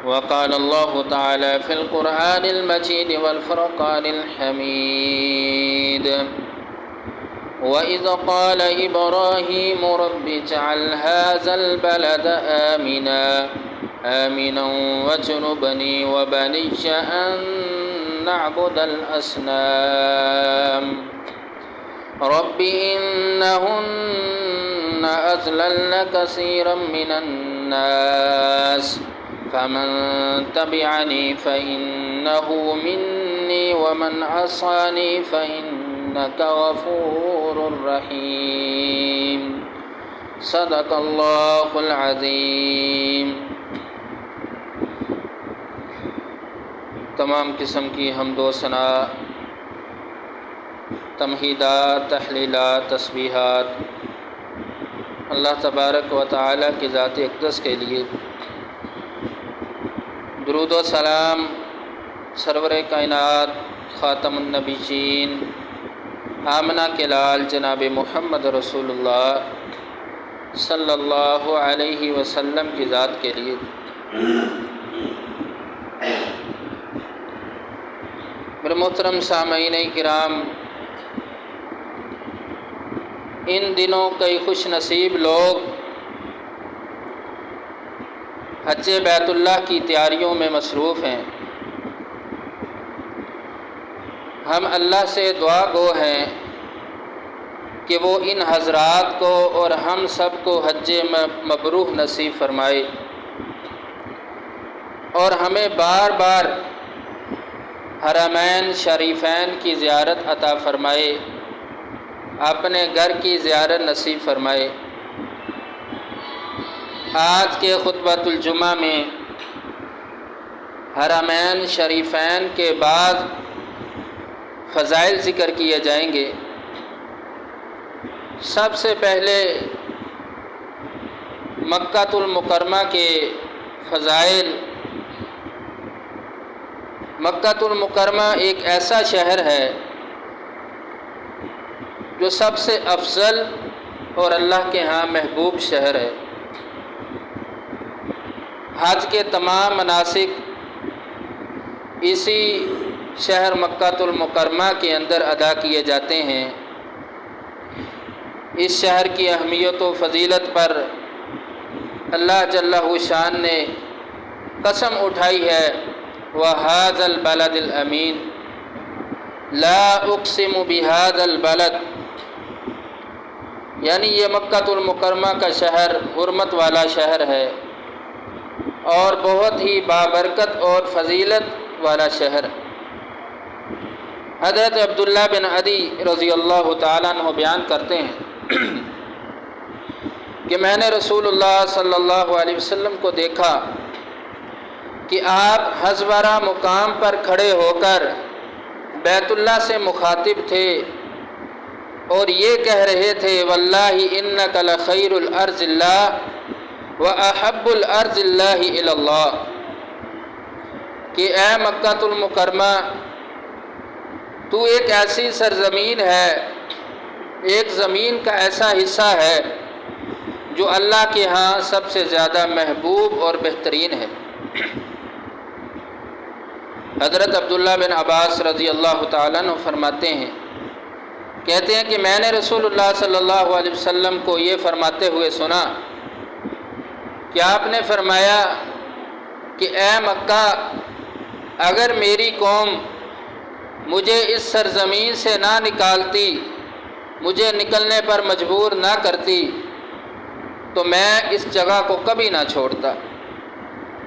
وقال الله تعالى في القرآن المجيد والفرقان الحميد وإذ قال إبراهيم رب اجعل هذا البلد آمنا واجنبني وبني أن نعبد الأصنام رب إنهن أضللن كثيرا من الناس فمن تبعني فإنه مني ومن عصاني فإنك غفور رحيم صدق اللہ العظیم۔ تمام قسم کی حمد و ثنا، تمہیدات، تحلیلات، تسبیحات اللہ تبارک و تعالی کی ذات اقدس کے لیے، درود و سلام سرور کائنات خاتم النبیین آمنہ کے لال جناب محمد رسول اللہ صلی اللہ علیہ وسلم کی ذات کے لیے۔ میرے محترم سامعین کرام، ان دنوں کئی خوش نصیب لوگ حج بیت اللہ کی تیاریوں میں مصروف ہیں۔ ہم اللہ سے دعا گو ہیں کہ وہ ان حضرات کو اور ہم سب کو حج مبرور نصیب فرمائے اور ہمیں بار بار حرمین شریفین کی زیارت عطا فرمائے، اپنے گھر کی زیارت نصیب فرمائے۔ آج کے خطبۃ الجمعہ میں حرمین شریفین کے بعد فضائل ذکر کیے جائیں گے۔ سب سے پہلے مکہ المکرمہ کے فضائل۔ مکہ المکرمہ ایک ایسا شہر ہے جو سب سے افضل اور اللہ کے ہاں محبوب شہر ہے۔ حج کے تمام مناسک اسی شہر مکہ المکرمہ کے اندر ادا کیے جاتے ہیں۔ اس شہر کی اہمیت و فضیلت پر اللہ جل شان نے قسم اٹھائی ہے، وَهَذَا الْبَلَدِ الْأَمِينِ لَا أُقْسِمُ بِهَذَا الْبَلَدِ، یعنی یہ مکہ المکرمہ کا شہر حرمت والا شہر ہے اور بہت ہی بابرکت اور فضیلت والا شہر۔ حضرت عبداللہ بن عدی رضی اللہ تعالیٰ عنہ بیان کرتے ہیں کہ میں نے رسول اللہ صلی اللہ علیہ وسلم کو دیکھا کہ آپ ہزورہ مقام پر کھڑے ہو کر بیت اللہ سے مخاطب تھے اور یہ کہہ رہے تھے، واللہ انک لخیر الارض اللہ واحب الارض اللہ الی اللہ، کہ اے مکہ المکرمہ، تو ایک ایسی سرزمین ہے، ایک زمین کا ایسا حصہ ہے جو اللہ کے ہاں سب سے زیادہ محبوب اور بہترین ہے۔ حضرت عبداللہ بن عباس رضی اللہ تعالیٰ عنہ فرماتے ہیں، کہتے ہیں کہ میں نے رسول اللہ صلی اللہ علیہ وسلم کو یہ فرماتے ہوئے سنا کہ آپ نے فرمایا کہ اے مکہ، اگر میری قوم مجھے اس سرزمین سے نہ نکالتی، مجھے نکلنے پر مجبور نہ کرتی، تو میں اس جگہ کو کبھی نہ چھوڑتا۔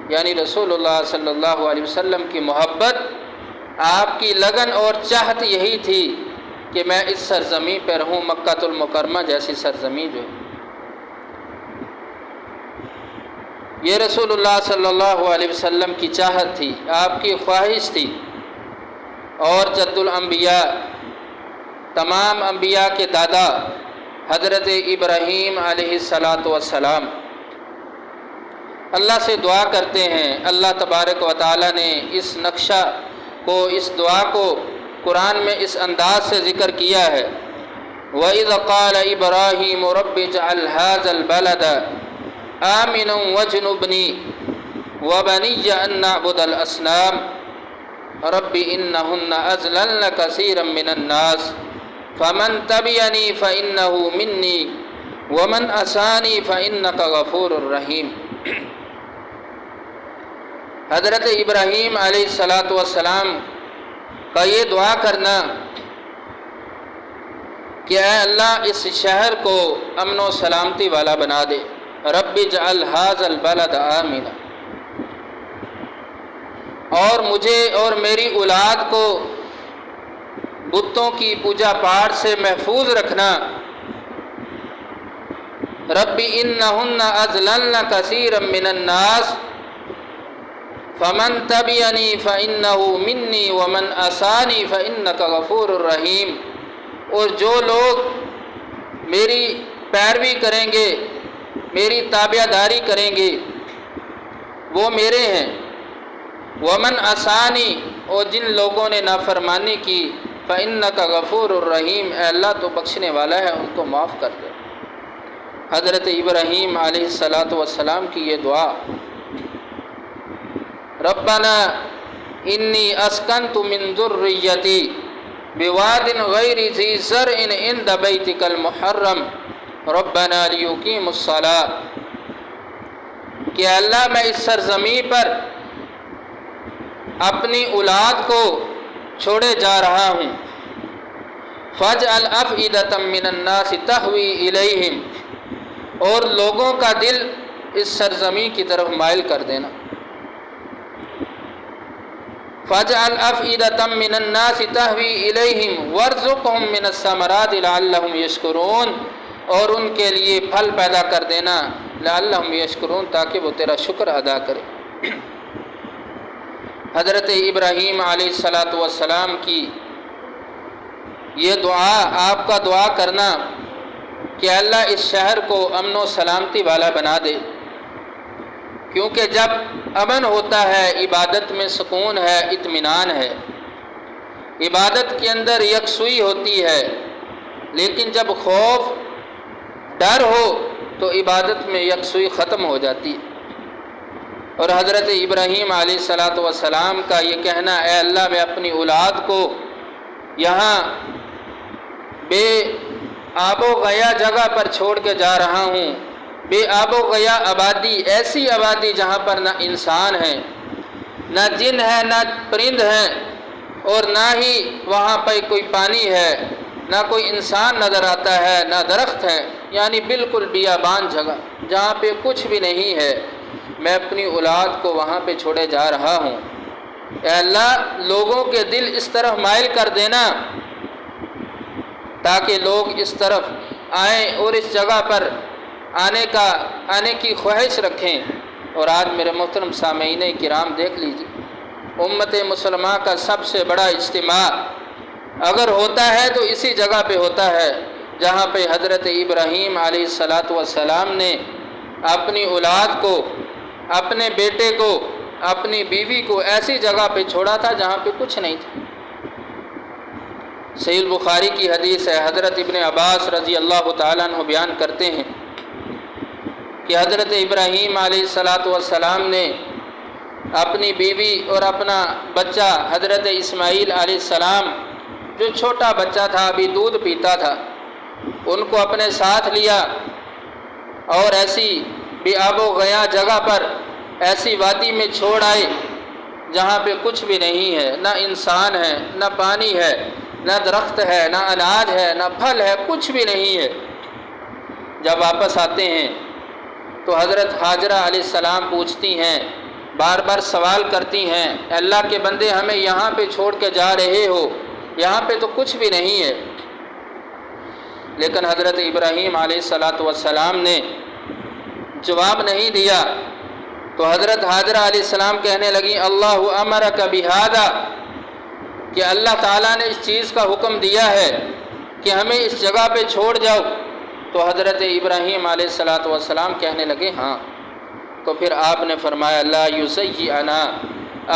یعنی رسول اللہ صلی اللہ علیہ وسلم کی محبت، آپ کی لگن اور چاہت یہی تھی کہ میں اس سرزمین پر رہوں، مکہ المکرمہ جیسی سرزمین جو ہے۔ یہ رسول اللہ صلی اللہ علیہ وسلم کی چاہت تھی، آپ کی خواہش تھی۔ اور جد الانبیاء، تمام انبیاء کے دادا حضرت ابراہیم علیہ السلام اللہ سے دعا کرتے ہیں۔ اللہ تبارک و تعالی نے اس نقشہ کو، اس دعا کو قرآن میں اس انداز سے ذکر کیا ہے، وَإِذْ قَالَ إِبْرَاهِيمُ رَبِّ اجْعَلْ هَٰذَا الْبَلَدَ آمِنًا وَاجْنُبْنِي وبني أن نعبد الأصنام رب إنهن أضللن كثيرا من الناس فمن تبعني فإنه مني ومن عصاني فإنك غفور رحیم۔ حضرت ابراہیم علیہ السلام کا یہ دعا کرنا کہ اے اللہ اس شہر کو امن و سلامتی والا بنا دے، رب اجعل ھذا البلد آمنا، اور مجھے اور میری اولاد کو بتوں کی پوجا پاٹ سے محفوظ رکھنا، رب انہن اضللن کثیرا من الناس فمن تبعنی فانہ منی ومن عصانی فانک غفور رحیم، اور جو لوگ میری پیروی کریں گے، میری تابع داری کریں گے، وہ میرے ہیں، ومن عصانی، اور جن لوگوں نے نافرمانی کی، فإنک غفور الرحیم، اے اللہ تو بخشنے والا ہے، ان کو معاف کر دے۔ حضرت ابراہیم علیہ السلام کی یہ دعا، ربنا انی اسکنت من ذریتی بواد غیر ذی زرع عند بیتک المحرم ربنا لیقیموا الصلاۃ، کہ اللہ میں اس سرزمین پر اپنی اولاد کو چھوڑے جا رہا ہوں، فاجعل افئدۃ من الناس تہوی الیہم، اور لوگوں کا دل اس سرزمین کی طرف مائل کر دینا، فاجعل افئدۃ من الناس تہوی الیہم وارزقہم من الثمرات لعلہم یشکرون، اور ان کے لیے پھل پیدا کر دینا لعلہم یشکرون، تاکہ وہ تیرا شکر ادا کرے۔ حضرت ابراہیم علیہ السلام کی یہ دعا، آپ کا دعا کرنا کہ اللہ اس شہر کو امن و سلامتی والا بنا دے، کیونکہ جب امن ہوتا ہے عبادت میں سکون ہے، اطمینان ہے، عبادت کے اندر یکسوئی ہوتی ہے، لیکن جب خوف ڈر ہو تو عبادت میں یکسوئی ختم ہو جاتی ہے۔ اور حضرت ابراہیم علیہ السلام کا یہ کہنا، اے اللہ میں اپنی اولاد کو یہاں بے آب و گیا جگہ پر چھوڑ کے جا رہا ہوں، بے آب و گیا آبادی، ایسی آبادی جہاں پر نہ انسان ہے، نہ جن ہے، نہ پرند ہیں، اور نہ ہی وہاں پہ کوئی پانی ہے، نہ کوئی انسان نظر آتا ہے، نہ درخت ہے، یعنی بالکل بیابان جگہ جہاں پہ کچھ بھی نہیں ہے، میں اپنی اولاد کو وہاں پہ چھوڑے جا رہا ہوں۔ اے اللہ لوگوں کے دل اس طرف مائل کر دینا تاکہ لوگ اس طرف آئیں اور اس جگہ پر آنے کی خواہش رکھیں۔ اور آج میرے محترم سامعین کرام دیکھ لیجیے، امت مسلمہ کا سب سے بڑا اجتماع اگر ہوتا ہے تو اسی جگہ پہ ہوتا ہے جہاں پہ حضرت ابراہیم علیہ السلام نے اپنی اولاد کو، اپنے بیٹے کو، اپنی بیوی کو ایسی جگہ پہ چھوڑا تھا جہاں پہ کچھ نہیں تھا۔ صحیح البخاری کی حدیث ہے، حضرت ابن عباس رضی اللہ تعالیٰ عنہ بیان کرتے ہیں کہ حضرت ابراہیم علیہ السلام نے اپنی بیوی اور اپنا بچہ حضرت اسماعیل علیہ السلام، جو چھوٹا بچہ تھا ابھی دودھ پیتا تھا، ان کو اپنے ساتھ لیا اور ایسی بے آب و گیا جگہ پر، ایسی وادی میں چھوڑ آئے جہاں پہ کچھ بھی نہیں ہے، نہ انسان ہے، نہ پانی ہے، نہ درخت ہے، نہ اناج ہے، نہ پھل ہے، کچھ بھی نہیں ہے۔ جب واپس آتے ہیں تو حضرت ہاجرہ علیہ السلام پوچھتی ہیں، بار بار سوال کرتی ہیں، اللہ کے بندے ہمیں یہاں پہ چھوڑ کے جا رہے ہو، یہاں پہ تو کچھ بھی نہیں ہے۔ لیکن حضرت ابراہیم علیہ السلام نے جواب نہیں دیا، تو حضرت ہاجرہ علیہ السلام کہنے لگیں، اللہ امرک بہذا، کہ اللہ تعالیٰ نے اس چیز کا حکم دیا ہے کہ ہمیں اس جگہ پہ چھوڑ جاؤ۔ تو حضرت ابراہیم علیہ السلام کہنے لگے ہاں۔ تو پھر آپ نے فرمایا لا یضیعنا،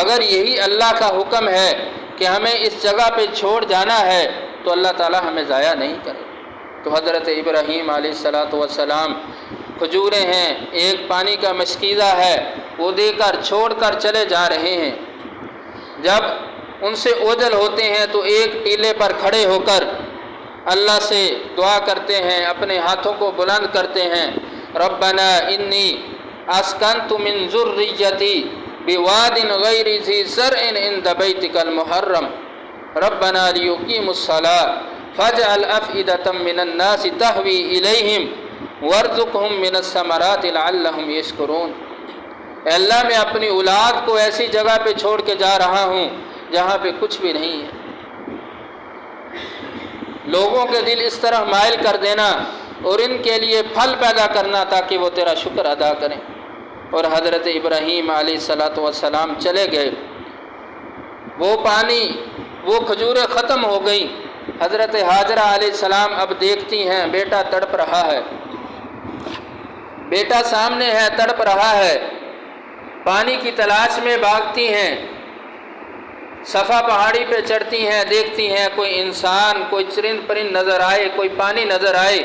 اگر یہی اللہ کا حکم ہے کہ ہمیں اس جگہ پہ چھوڑ جانا ہے تو اللہ تعالیٰ ہمیں ضائع نہیں کرے۔ تو حضرت ابراہیم علیہ السلام، کھجوریں ہیں، ایک پانی کا مشکیزہ ہے، وہ دے کر چھوڑ کر چلے جا رہے ہیں۔ جب ان سے اوجل ہوتے ہیں تو ایک ٹیلے پر کھڑے ہو کر اللہ سے دعا کرتے ہیں، اپنے ہاتھوں کو بلند کرتے ہیں، ربنا انی اسکنت من ذریتی بواد غیر ذی زرع عند بیتک المحرم ربنا لیقیموا الصلاۃ فاجعل افئدۃ من الناس تہوی الیہم وارزقہم من الثمرات لعلہم یشکرون۔ اے اللہ، میں اپنی اولاد کو ایسی جگہ پہ چھوڑ کے جا رہا ہوں جہاں پہ کچھ بھی نہیں ہے۔ لوگوں کے دل اس طرح مائل کر دینا اور ان کے لیے پھل پیدا کرنا تاکہ وہ تیرا شکر ادا کریں۔ اور حضرت ابراہیم علیہ السلام چلے گئے، وہ پانی، وہ کھجوریں ختم ہو گئیں۔ حضرت ہاجرہ علیہ السلام اب دیکھتی ہیں بیٹا تڑپ رہا ہے، بیٹا سامنے ہے تڑپ رہا ہے، پانی کی تلاش میں بھاگتی ہیں، صفا پہاڑی پہ چڑھتی ہیں، دیکھتی ہیں کوئی انسان، کوئی چرند پرند نظر آئے، کوئی پانی نظر آئے،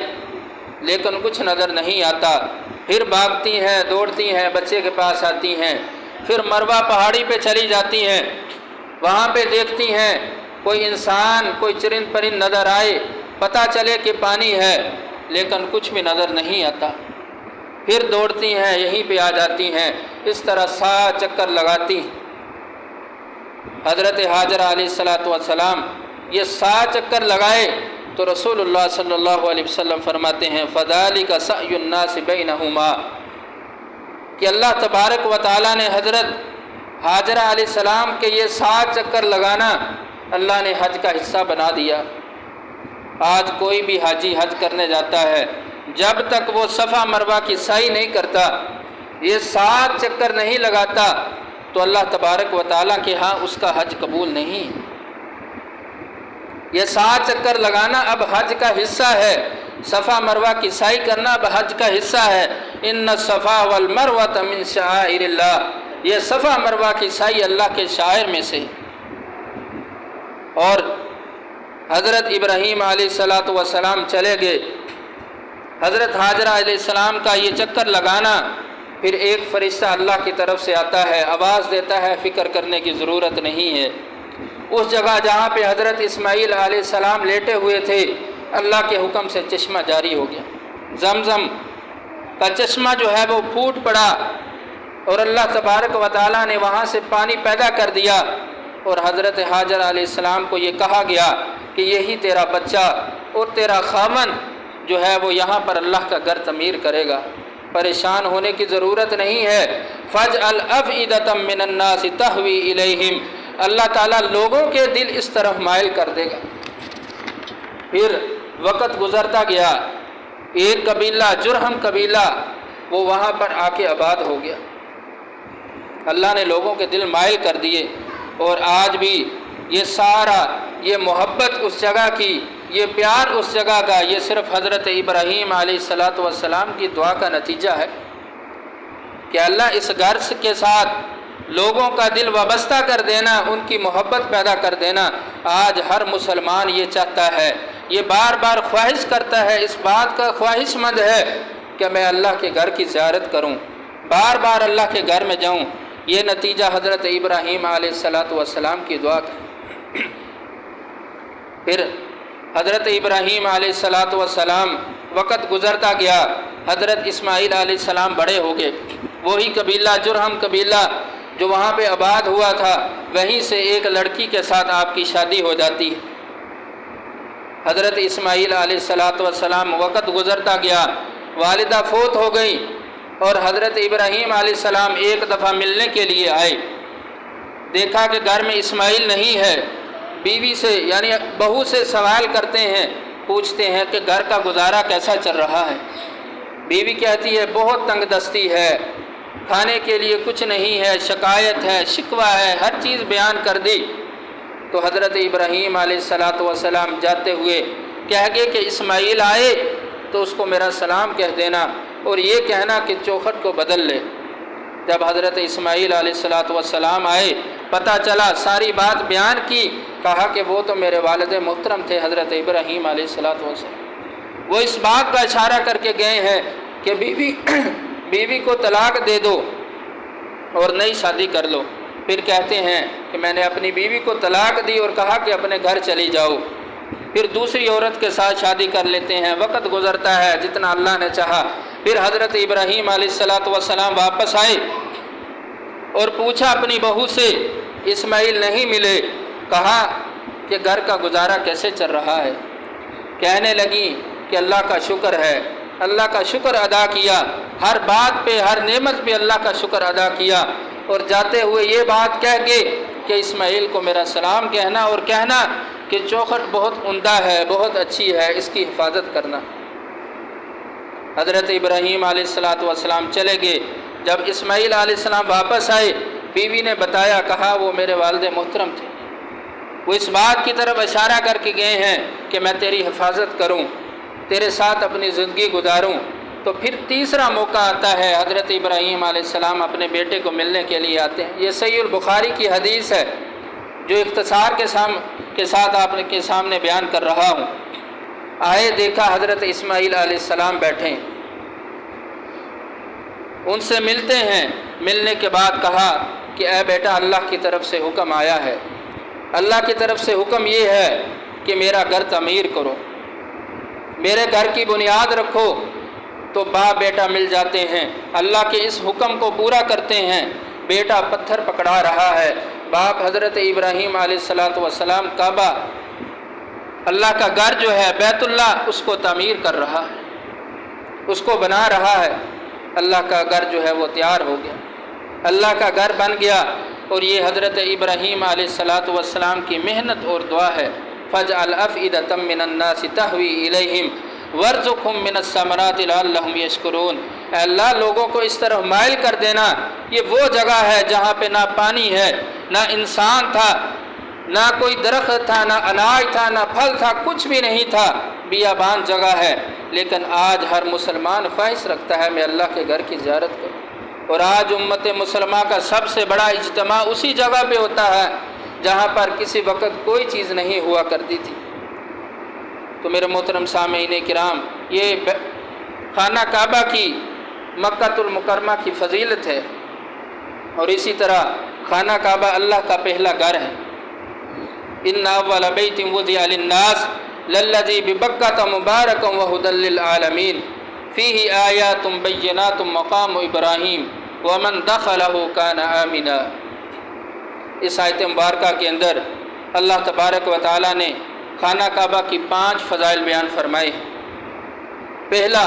لیکن کچھ نظر نہیں آتا۔ پھر بھاگتی ہیں، دوڑتی ہیں، بچے کے پاس آتی ہیں، پھر مروہ پہاڑی پہ چلی جاتی ہیں، وہاں پہ دیکھتی ہیں کوئی انسان، کوئی چرند پرند نظر آئے، پتہ چلے کہ پانی ہے، لیکن کچھ بھی نظر نہیں آتا۔ پھر دوڑتی ہیں، یہیں پہ آ جاتی ہیں، اس طرح 7 چکر لگاتی ہیں۔ حضرت ہاجرہ علیہ السلام یہ 7 چکر لگائے تو رسول اللہ صلی اللہ علیہ وسلم فرماتے ہیں فذالک سعی الناس بینہما، کہ اللہ تبارک و تعالیٰ نے حضرت ہاجرہ علیہ السلام کے یہ 7 چکر لگانا اللہ نے حج کا حصہ بنا دیا۔ آج کوئی بھی حاجی حج کرنے جاتا ہے، جب تک وہ صفا مروہ کی سعی نہیں کرتا، یہ 7 چکر نہیں لگاتا، تو اللہ تبارک و تعالیٰ کے ہاں اس کا حج قبول نہیں۔ یہ 7 چکر لگانا اب حج کا حصہ ہے، صفا مروہ کی سعی کرنا اب حج کا حصہ ہے۔ ان الصفا والمروۃ من شعائر اللہ، یہ صفا مروہ کی سعی اللہ کے شعائر میں سے۔ اور حضرت ابراہیم علیہ السلام چلے گئے، حضرت ہاجرہ علیہ السلام کا یہ چکر لگانا، پھر ایک فرشتہ اللہ کی طرف سے آتا ہے، آواز دیتا ہے فکر کرنے کی ضرورت نہیں ہے۔ اس جگہ جہاں پہ حضرت اسماعیل علیہ السلام لیٹے ہوئے تھے، اللہ کے حکم سے چشمہ جاری ہو گیا، زمزم کا چشمہ جو ہے وہ پھوٹ پڑا، اور اللہ تبارک و تعالیٰ نے وہاں سے پانی پیدا کر دیا، اور حضرت ہاجرہ علیہ السلام کو یہ کہا گیا کہ یہی تیرا بچہ اور تیرا خامن جو ہے وہ یہاں پر اللہ کا گھر تعمیر کرے گا، پریشان ہونے کی ضرورت نہیں ہے۔ فَاجْعَلْ أَفْئِدَةً مِّنَ النَّاسِ تَهْوِي إِلَيْهِمْ، اللہ تعالیٰ لوگوں کے دل اس طرف مائل کر دے گا۔ پھر وقت گزرتا گیا، ایک قبیلہ جرہم قبیلہ وہ وہاں پر آ کے آباد ہو گیا، اللہ نے لوگوں کے دل مائل کر دیے، اور آج بھی یہ سارا یہ محبت اس جگہ کی، یہ پیار اس جگہ کا، یہ صرف حضرت ابراہیم علیہ السلام کی دعا کا نتیجہ ہے کہ اللہ اس غرض کے ساتھ لوگوں کا دل وابستہ کر دینا، ان کی محبت پیدا کر دینا۔ آج ہر مسلمان یہ چاہتا ہے، یہ بار بار خواہش کرتا ہے، اس بات کا خواہش مند ہے کہ میں اللہ کے گھر کی زیارت کروں، بار بار اللہ کے گھر میں جاؤں۔ یہ نتیجہ حضرت ابراہیم علیہ السلام کی دعا کا۔ پھر حضرت ابراہیم علیہ السلام وقت گزرتا گیا، حضرت اسماعیل علیہ السلام بڑے ہو گئے، وہی قبیلہ جرہم قبیلہ جو وہاں پہ آباد ہوا تھا، وہیں سے ایک لڑکی کے ساتھ آپ کی شادی ہو جاتی ہے۔ حضرت اسماعیل علیہ السلام وقت گزرتا گیا، والدہ فوت ہو گئی، اور حضرت ابراہیم علیہ السلام ایک دفعہ ملنے کے لیے آئے، دیکھا کہ گھر میں اسماعیل نہیں ہے، بیوی سے یعنی بہو سے سوال کرتے ہیں، پوچھتے ہیں کہ گھر کا گزارا کیسا چل رہا ہے۔ بیوی کہتی ہے بہت تنگ دستی ہے، کھانے کے لیے کچھ نہیں ہے، شکایت ہے، شکوہ ہے، ہر چیز بیان کر دی۔ تو حضرت ابراہیم علیہ السلام جاتے ہوئے کہہ گئے کہ اسماعیل آئے تو اس کو میرا سلام کہہ دینا، اور یہ کہنا کہ چوکھٹ کو بدل لے۔ جب حضرت اسماعیل علیہ السلام آئے، پتہ چلا، ساری بات بیان کی، کہا کہ وہ تو میرے والد محترم تھے حضرت ابراہیم علیہ السلام، وہ اس بات کا اشارہ کر کے گئے ہیں کہ بیوی کو طلاق دے دو، اور نئی شادی کر لو۔ پھر کہتے ہیں کہ میں نے اپنی بیوی کو طلاق دی اور کہا کہ اپنے گھر چلی جاؤ، پھر دوسری عورت کے ساتھ شادی کر لیتے ہیں، وقت گزرتا ہے جتنا اللہ نے چاہا، پھر حضرت ابراہیم علیہ السلام واپس آئے اور پوچھا اپنی بہو سے، اسماعیل نہیں ملے، کہا کہ گھر کا گزارا کیسے چل رہا ہے؟ کہنے لگی کہ اللہ کا شکر ہے، اللہ کا شکر ادا کیا، ہر بات پہ ہر نعمت پہ اللہ کا شکر ادا کیا، اور جاتے ہوئے یہ بات کہہ کے کہ اسماعیل کو میرا سلام کہنا اور کہنا کہ چوکھٹ بہت عمدہ ہے، بہت اچھی ہے، اس کی حفاظت کرنا۔ حضرت ابراہیم علیہ السلام چلے گئے۔ جب اسماعیل علیہ السلام واپس آئے، بیوی نے بتایا، کہا وہ میرے والد محترم تھے، وہ اس بات کی طرف اشارہ کر کے گئے ہیں کہ میں تیری حفاظت کروں، تیرے ساتھ اپنی زندگی گزاروں۔ تو پھر تیسرا موقع آتا ہے، حضرت ابراہیم علیہ السلام اپنے بیٹے کو ملنے کے لیے آتے ہیں۔ یہ صحیح البخاری کی حدیث ہے جو اختصار کے ساتھ آپ کے سامنے بیان کر رہا ہوں۔ آئے، دیکھا حضرت اسماعیل علیہ السلام بیٹھے ہیں، ان سے ملتے ہیں۔ ملنے کے بعد کہا کہ اے بیٹا، اللہ کی طرف سے حکم آیا ہے، اللہ کی طرف سے حکم یہ ہے کہ میرا گھر تعمیر کرو، میرے گھر کی بنیاد رکھو۔ تو باپ بیٹا مل جاتے ہیں، اللہ کے اس حکم کو پورا کرتے ہیں۔ بیٹا پتھر پکڑا رہا ہے، باپ حضرت ابراہیم علیہ السلام کعبہ، اللہ کا گھر جو ہے بیت اللہ، اس کو تعمیر کر رہا ہے، اس کو بنا رہا ہے۔ اللہ کا گھر جو ہے وہ تیار ہو گیا، اللہ کا گھر بن گیا۔ اور یہ حضرت ابراہیم علیہ السلام کی محنت اور دعا ہے۔ فَاجْعَلْ أَفْئِدَةً مِّنَ النَّاسِ تَهْوِي إِلَيْهِمْ وَارْزُقْهُم مِّنَ الثَّمَرَاتِ لَعَلَّهُمْ يَشْكُرُونَ۔ اے اللہ، لوگوں کو اس طرح مائل کر دینا۔ یہ وہ جگہ ہے جہاں پہ نہ پانی ہے، نہ انسان تھا، نہ کوئی درخت تھا، نہ اناج تھا، نہ پھل تھا، کچھ بھی نہیں تھا، بیابان جگہ ہے۔ لیکن آج ہر مسلمان خواہش رکھتا ہے میں اللہ کے گھر کی زیارت کروں، اور آج امت مسلمہ کا سب سے بڑا اجتماع اسی جگہ پہ ہوتا ہے جہاں پر کسی وقت کوئی چیز نہیں ہوا کرتی تھی۔ تو میرے محترم سامعین کرام، یہ خانہ کعبہ کی، مکہ المکرمہ کی فضیلت ہے، اور اسی طرح خانہ کعبہ اللہ کا پہلا گھر ہے۔ ان اول بیت وضع للناس للذی ببکۃ مبارکا وہدی للعالمین فیہ آیات بینات مقام ابراہیم ومن دخلہ کان آمنا۔ اس آیت مبارکہ کے اندر اللہ تبارک و تعالیٰ نے خانہ کعبہ کی 5 فضائل بیان فرمائے۔ پہلا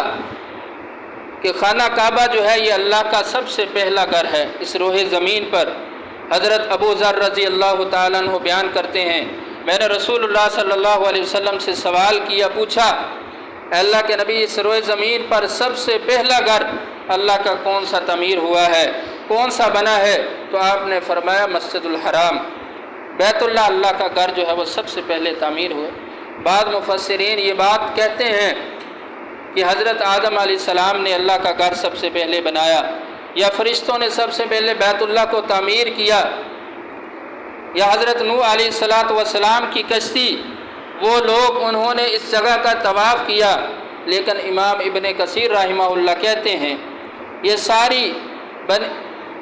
کہ خانہ کعبہ جو ہے یہ اللہ کا سب سے پہلا گھر ہے اس روح زمین پر۔ حضرت ابو ذر رضی اللہ تعالیٰ عنہ بیان کرتے ہیں، میں نے رسول اللہ صلی اللہ علیہ وسلم سے سوال کیا، پوچھا اے اللہ کے نبی، اس روح زمین پر سب سے پہلا گھر اللہ کا کون سا تعمیر ہوا ہے، کون سا بنا ہے؟ تو آپ نے فرمایا مسجد الحرام، بیت اللہ، اللہ کا گھر جو ہے وہ سب سے پہلے تعمیر ہوئے۔ بعض مفسرین یہ بات کہتے ہیں کہ حضرت آدم علیہ السلام نے اللہ کا گھر سب سے پہلے بنایا، یا فرشتوں نے سب سے پہلے بیت اللہ کو تعمیر کیا، یا حضرت نوح علیہ السلام کی کشتی، وہ لوگ انہوں نے اس جگہ کا طواف کیا۔ لیکن امام ابن کثیر رحمہ اللہ کہتے ہیں یہ ساری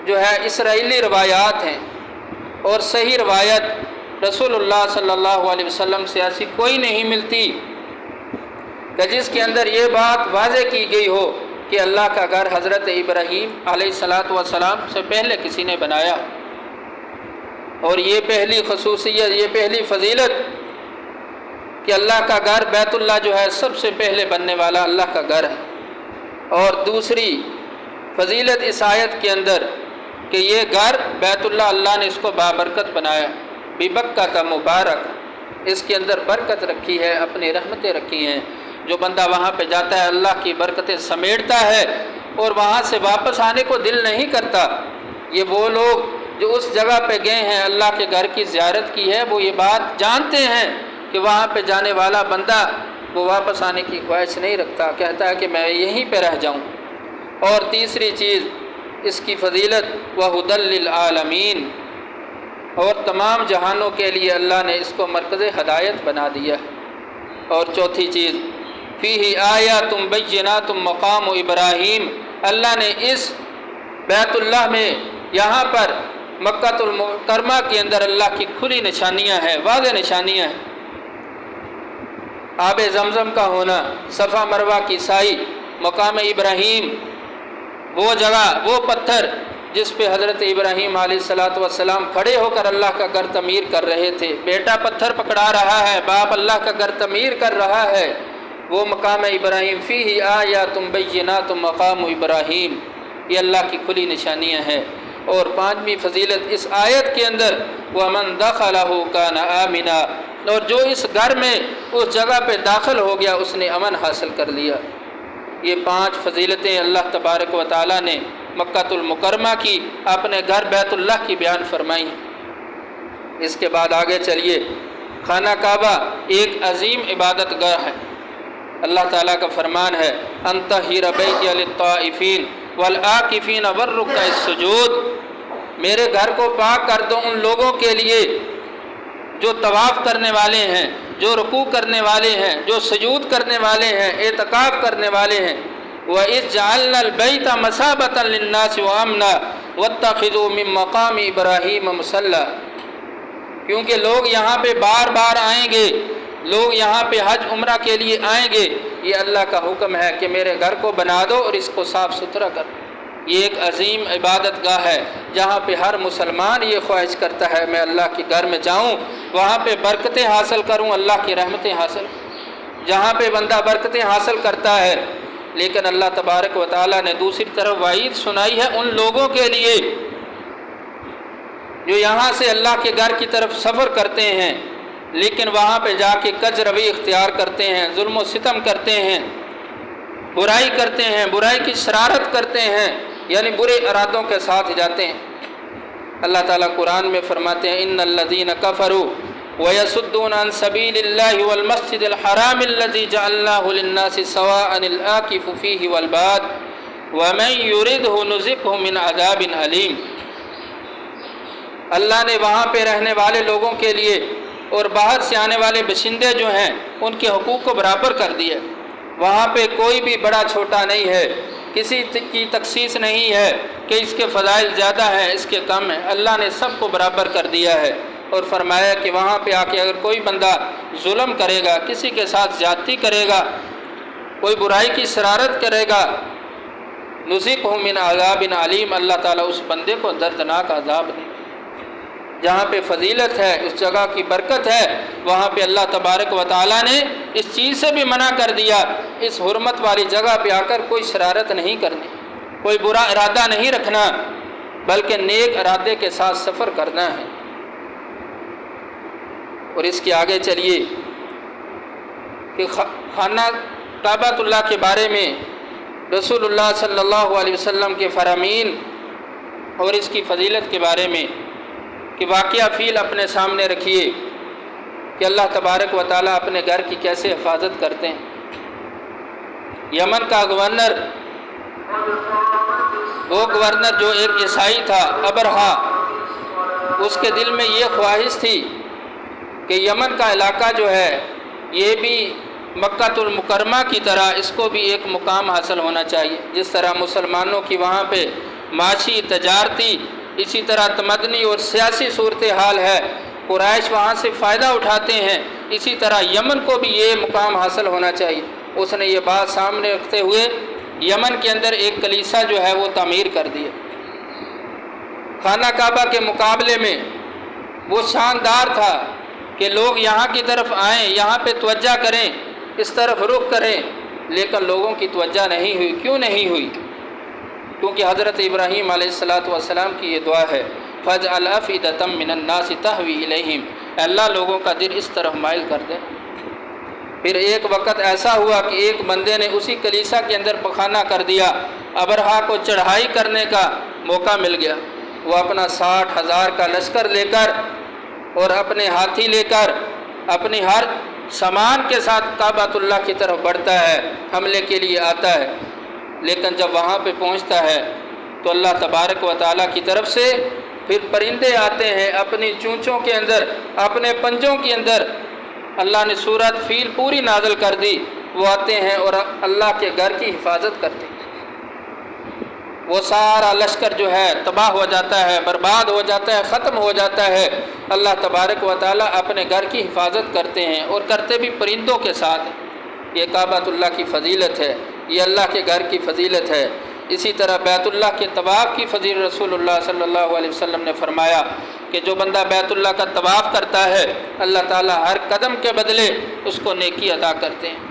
جو ہے اسرائیلی روایات ہیں، اور صحیح روایت رسول اللہ صلی اللہ علیہ وسلم سے ایسی کوئی نہیں ملتی کہ جس کے اندر یہ بات واضح کی گئی ہو کہ اللہ کا گھر حضرت ابراہیم علیہ السلام سے پہلے کسی نے بنایا۔ اور یہ پہلی خصوصیت، یہ پہلی فضیلت کہ اللہ کا گھر بیت اللہ جو ہے سب سے پہلے بننے والا اللہ کا گھر ہے۔ اور دوسری فضیلت اس آیت کے اندر کہ یہ گھر بیت اللہ، اللہ نے اس کو بابرکت بنایا، ببکۃ مبارک، اس کے اندر برکت رکھی ہے، اپنی رحمتیں رکھی ہیں۔ جو بندہ وہاں پہ جاتا ہے اللہ کی برکتیں سمیٹتا ہے اور وہاں سے واپس آنے کو دل نہیں کرتا۔ یہ وہ لوگ جو اس جگہ پہ گئے ہیں، اللہ کے گھر کی زیارت کی ہے، وہ یہ بات جانتے ہیں کہ وہاں پہ جانے والا بندہ وہ واپس آنے کی خواہش نہیں رکھتا، کہتا ہے کہ میں یہیں پہ رہ جاؤں۔ اور تیسری چیز اس کی فضیلت وہدی للعالمین، اور تمام جہانوں کے لیے اللہ نے اس کو مرکز ہدایت بنا دیا۔ اور چوتھی چیز فیہ آیات بینات مقام ابراہیم، اللہ نے اس بیت اللہ میں یہاں پر مکہ المکرمہ کے اندر اللہ کی کھلی نشانیاں ہیں، واضح نشانیاں ہیں۔ آب زمزم کا ہونا، صفا مروہ کی سائی، مقام ابراہیم، وہ جگہ، وہ پتھر جس پہ حضرت ابراہیم علیہ السلام کھڑے ہو کر اللہ کا گھر تعمیر کر رہے تھے۔ بیٹا پتھر پکڑا رہا ہے، باپ اللہ کا گھر تعمیر کر رہا ہے، وہ مقام ابراہیم، فیہ آیات بینات مقام ابراہیم، یہ اللہ کی کھلی نشانیاں ہیں۔ اور پانچویں فضیلت اس آیت کے اندر وَمَن دَخَلَهُ كَانَ آمِنًا، اور جو اس گھر میں اس جگہ پہ داخل ہو گیا اس نے امن حاصل کر لیا۔ یہ 5 فضیلتیں اللہ تبارک و تعالیٰ نے مکہ المکرمہ کی اپنے گھر بیت اللہ کی بیان فرمائی۔ اس کے بعد آگے چلیے، خانہ کعبہ ایک عظیم عبادت گاہ ہے۔ اللہ تعالیٰ کا فرمان ہے ان طہر بیتی للطائفین والعاکفین والرکع السجود، میرے گھر کو پاک کر دو ان لوگوں کے لیے جو طواف کرنے والے ہیں، جو رکوع کرنے والے ہیں، جو سجود کرنے والے ہیں، اعتکاف کرنے والے ہیں۔ وَإِذْ جَعَلْنَا الْبَيْتَ مَثَابَةً لِلنَّاسِ وَأَمْنًا وَاتَّخِذُوا مِن مَّقَامِ إِبْرَاهِيمَ مُصَلًّى، کیونکہ لوگ یہاں پہ بار بار آئیں گے، لوگ یہاں پہ حج عمرہ کے لیے آئیں گے، یہ اللہ کا حکم ہے کہ میرے گھر کو بنا دو اور اس کو صاف ستھرا کر دو۔ یہ ایک عظیم عبادت گاہ ہے جہاں پہ ہر مسلمان یہ خواہش کرتا ہے میں اللہ کے گھر میں جاؤں، وہاں پہ برکتیں حاصل کروں، اللہ کی رحمتیں حاصل، جہاں پہ بندہ برکتیں حاصل کرتا ہے۔ لیکن اللہ تبارک و تعالیٰ نے دوسری طرف وعید سنائی ہے ان لوگوں کے لیے جو یہاں سے اللہ کے گھر کی طرف سفر کرتے ہیں لیکن وہاں پہ جا کے کج روی اختیار کرتے ہیں، ظلم و ستم کرتے ہیں، برائی کرتے ہیں، برائی کی شرارت کرتے ہیں، یعنی برے ارادوں کے ساتھ جاتے ہیں۔ اللہ تعالیٰ قرآن میں فرماتے ہیں ان الذین کفروا وَيَصُدُّونَ عَن سَبِيلِ اللَّهِ وَالْمَسْجِدِ الْحَرَامِ الَّذِي جَعَلْنَاهُ لِلنَّاسِ سَوَاءً الْعَاكِفُ فِيهِ وَالْبَادِ وَمَن يُرِدْهُ نُذِقْهُ مِنْ عَذَابٍ أَلِيمٍ، اللہ نے وہاں پہ رہنے والے لوگوں کے لیے اور باہر سے آنے والے باشندے جو ہیں ان کے حقوق کو برابر کر دیا۔ وہاں پہ کوئی بھی بڑا چھوٹا نہیں ہے، کسی کی تخصیص نہیں ہے کہ اس کے فضائل زیادہ ہیں اس کے کم ہیں، اللہ نے سب کو برابر کر دیا ہے۔ اور فرمایا کہ وہاں پہ آ کے اگر کوئی بندہ ظلم کرے گا، کسی کے ساتھ زیادتی کرے گا، کوئی برائی کی شرارت کرے گا، نذقہ من عذاب علیم، اللہ تعالیٰ اس بندے کو دردناک عذاب دے۔ جہاں پہ فضیلت ہے، اس جگہ کی برکت ہے، وہاں پہ اللہ تبارک و تعالیٰ نے اس چیز سے بھی منع کر دیا، اس حرمت والی جگہ پہ آ کر کوئی شرارت نہیں کرنی، کوئی برا ارادہ نہیں رکھنا، بلکہ نیک ارادے کے ساتھ سفر کرنا ہے۔ اور اس کے آگے چلیے کہ خانہ کعبۃ اللہ کے بارے میں رسول اللہ صلی اللہ علیہ وسلم کے فرامین اور اس کی فضیلت کے بارے میں کہ واقعہ فیل اپنے سامنے رکھیے کہ اللہ تبارک و تعالیٰ اپنے گھر کی کیسے حفاظت کرتے ہیں۔ یمن کا گورنر، وہ گورنر جو ایک عیسائی تھا ابرہا، اس کے دل میں یہ خواہش تھی کہ یمن کا علاقہ جو ہے یہ بھی مکہ المکرمہ کی طرح اس کو بھی ایک مقام حاصل ہونا چاہیے، جس طرح مسلمانوں کی وہاں پہ معاشی، تجارتی، اسی طرح تمدنی اور سیاسی صورتحال ہے، قریش وہاں سے فائدہ اٹھاتے ہیں، اسی طرح یمن کو بھی یہ مقام حاصل ہونا چاہیے۔ اس نے یہ بات سامنے رکھتے ہوئے یمن کے اندر ایک کلیسا جو ہے وہ تعمیر کر دیا۔ خانہ کعبہ کے مقابلے میں وہ شاندار تھا کہ لوگ یہاں کی طرف آئیں، یہاں پہ توجہ کریں، اس طرف رخ کریں، لیکن لوگوں کی توجہ نہیں ہوئی۔ کیوں نہیں ہوئی؟ کیونکہ حضرت ابراہیم علیہ السلام کی یہ دعا ہے فَاجْعَلْ أَفْئِدَةً مِّنَ النَّاسِ تَهْوِي إِلَيْهِمْ، اللہ لوگوں کا دل اس طرف مائل کر دے۔ پھر ایک وقت ایسا ہوا کہ ایک بندے نے اسی کلیسا کے اندر پخانہ کر دیا، ابرہا کو چڑھائی کرنے کا موقع مل گیا۔ وہ اپنا 60,000 کا لشکر لے کر اور اپنے ہاتھی لے کر اپنی ہر سامان کے ساتھ کعبۃ اللہ کی طرف بڑھتا ہے، حملے کے لیے آتا ہے۔ لیکن جب وہاں پہ پہنچتا ہے تو اللہ تبارک و تعالیٰ کی طرف سے پھر پرندے آتے ہیں اپنی چونچوں کے اندر، اپنے پنجوں کے اندر، اللہ نے سورۃ فیل پوری نازل کر دی، وہ آتے ہیں اور اللہ کے گھر کی حفاظت کرتے ہیں۔ وہ سارا لشکر جو ہے تباہ ہو جاتا ہے، برباد ہو جاتا ہے، ختم ہو جاتا ہے۔ اللہ تبارک و تعالیٰ اپنے گھر کی حفاظت کرتے ہیں، اور کرتے بھی پرندوں کے ساتھ۔ یہ کعبۃ اللہ کی فضیلت ہے، یہ اللہ کے گھر کی فضیلت ہے۔ اسی طرح بیت اللہ کے طواف کی فضیلت رسول اللہ صلی اللہ علیہ وسلم نے فرمایا کہ جو بندہ بیت اللہ کا طواف کرتا ہے، اللہ تعالیٰ ہر قدم کے بدلے اس کو نیکی عطا کرتے ہیں،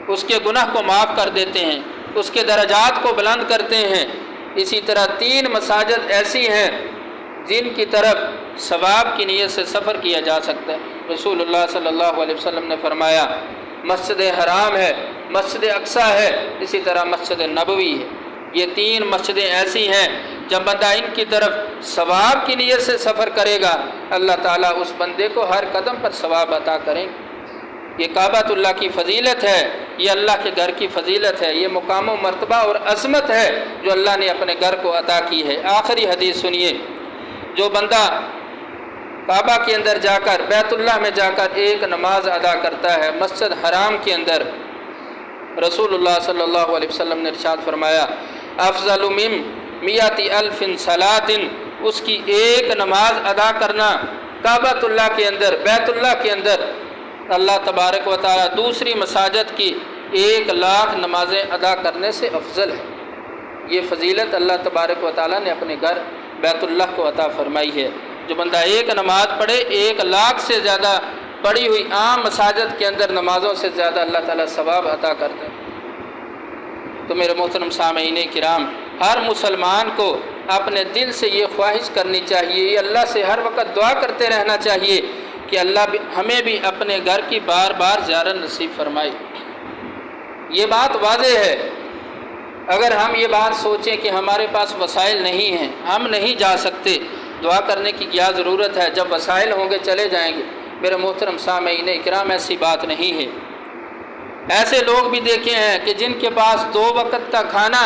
اس کے گناہ کو معاف کر دیتے ہیں، اس کے درجات کو بلند کرتے ہیں۔ اسی طرح 3 مساجد ایسی ہیں جن کی طرف ثواب کی نیت سے سفر کیا جا سکتا ہے۔ رسول اللہ صلی اللہ علیہ وسلم نے فرمایا مسجد حرام ہے، مسجد اقصیٰ ہے، اسی طرح مسجد نبوی ہے۔ یہ 3 مسجدیں ایسی ہیں جب بندہ ان کی طرف ثواب کی نیت سے سفر کرے گا، اللہ تعالیٰ اس بندے کو ہر قدم پر ثواب عطا کریں گے۔ یہ کعبۃ اللہ کی فضیلت ہے، یہ اللہ کے گھر کی فضیلت ہے، یہ مقام و مرتبہ اور عظمت ہے جو اللہ نے اپنے گھر کو عطا کی ہے۔ آخری حدیث سنیے، جو بندہ کعبہ کے اندر جا کر، بیت اللہ میں جا کر ایک نماز ادا کرتا ہے مسجد حرام کے اندر، رسول اللہ صلی اللہ علیہ وسلم نے ارشاد فرمایا افضل من 100,000 صلاۃ، اس کی ایک نماز ادا کرنا کعبۃ اللہ کے اندر، بیت اللہ کے اندر، اللہ تبارک و تعالیٰ دوسری مساجد کی 1,00,000 نمازیں ادا کرنے سے افضل ہے۔ یہ فضیلت اللہ تبارک و تعالیٰ نے اپنے گھر بیت اللہ کو عطا فرمائی ہے۔ جو بندہ ایک نماز پڑھے، 1,00,000 سے زیادہ پڑھی ہوئی عام مساجد کے اندر نمازوں سے زیادہ اللہ تعالیٰ ثواب عطا کرتا ہے۔ تو میرے محترم سامعین کرام، ہر مسلمان کو اپنے دل سے یہ خواہش کرنی چاہیے، یہ اللہ سے ہر وقت دعا کرتے رہنا چاہیے کہ اللہ ہمیں بھی اپنے گھر کی بار بار زیارت نصیب فرمائے۔ یہ بات واضح ہے۔ اگر ہم یہ بات سوچیں کہ ہمارے پاس وسائل نہیں ہیں، ہم نہیں جا سکتے، دعا کرنے کی کیا ضرورت ہے؟ جب وسائل ہوں گے چلے جائیں گے۔ میرے محترم سامعین کرام، ایسی بات نہیں ہے۔ ایسے لوگ بھی دیکھے ہیں کہ جن کے پاس 2 وقت کا کھانا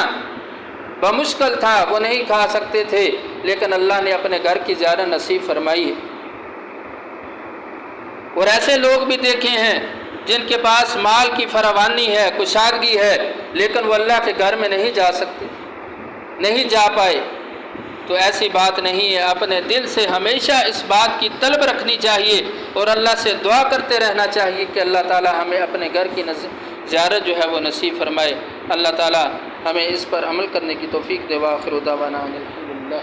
بمشکل تھا، وہ نہیں کھا سکتے تھے، لیکن اللہ نے اپنے گھر کی زیارت نصیب فرمائی ہے۔ اور ایسے لوگ بھی دیکھے ہیں جن کے پاس مال کی فراوانی ہے، کشادگی ہے، لیکن وہ اللہ کے گھر میں نہیں جا سکتے، نہیں جا پائے۔ تو ایسی بات نہیں ہے۔ اپنے دل سے ہمیشہ اس بات کی طلب رکھنی چاہیے اور اللہ سے دعا کرتے رہنا چاہیے کہ اللہ تعالی ہمیں اپنے گھر کی زیارت جو ہے وہ نصیب فرمائے۔ اللہ تعالی ہمیں اس پر عمل کرنے کی توفیق دے۔ وآخر دعوانا الحمدللہ۔